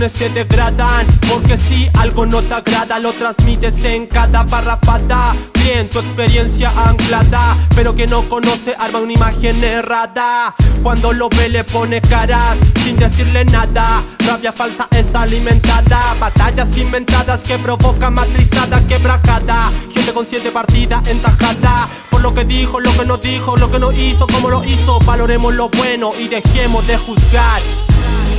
emociones se degradan, porque si algo no te agrada lo transmites en cada parrafada. Bien, tu experiencia anclada, pero que no conoce arma una imagen errada. Cuando lo ve le pone caras sin decirle nada. Rabia falsa es alimentada, batallas inventadas que provocan matrizada, quebrajada. Gente consciente partida en tajada por lo que dijo, lo que no dijo, lo que no hizo, cómo lo hizo. Valoremos lo bueno y dejemos de juzgar.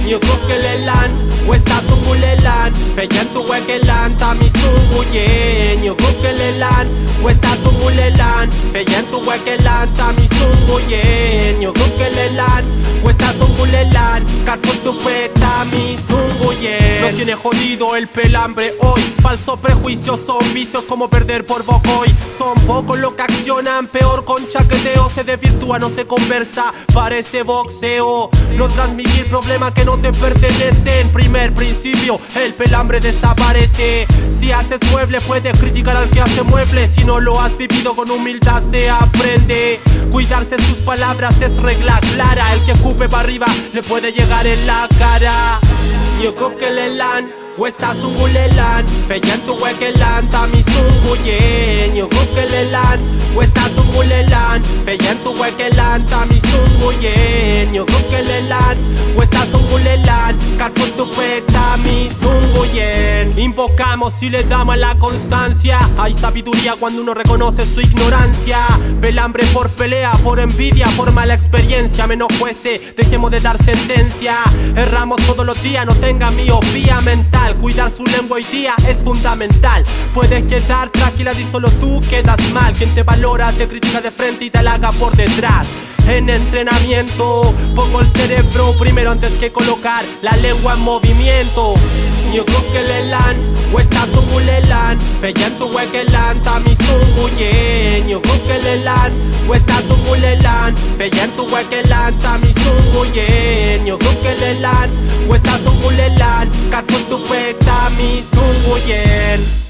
Nyokufkelelan, wesa sungulelan, feyan tu wekelan, tami sunguye. Nyokufkelelan, wesa sungulelan, feyan tu wekelan, tami sunguye. Nyokufkelelan, wesa sungulelan, katun tu tami sunguye. No tiene jodido el pelambre hoy, falsos prejuicios son vicios como perder por bocoy. Son pocos los que accionan, peor con chaqueteo. Se desvirtúa, no se conversa, parece boxeo. No transmitir problemas que no te pertenecen. Primer principio, el pelambre desaparece. Si haces mueble puedes criticar al que hace muebles. Si no lo has vivido con humildad se aprende. Cuidarse sus palabras es regla clara. El que escupe para arriba le puede llegar en la cara. Nyokufkelelan, wesa sungulelan, feyan tu wekelan, tami sunguye. Nyokufkelelan, wesa sungulelan, feyan tu wekelan, tami sunguye. Nyokufkelelan, wesa sungulelan, katun tu tami sunguyen. Invocamos y le damos la constancia. Hay sabiduría cuando uno reconoce su ignorancia. Pelambre por pelea, por envidia, por mala experiencia. Menos jueces, dejemos de dar sentencia. Erramos todos los días, no tenga miopía mental. Cuidar su lengua hoy día es fundamental. Puedes quedar tranquila y solo tú quedas mal. Quien te valora te critica de frente y te halaga por detrás. En entrenamiento pongo el cerebro primero antes que colocar la lengua en movimiento. Nyokufkelelan, wesa sungulelan, feyan tu wekelan, tami sunguye. Nyokufkelelan, wesa sungulelan, feyan tu wekelan, tami sunguye. Nyokufkelelan, wesa sungulelan, katun tu tami sunguyen.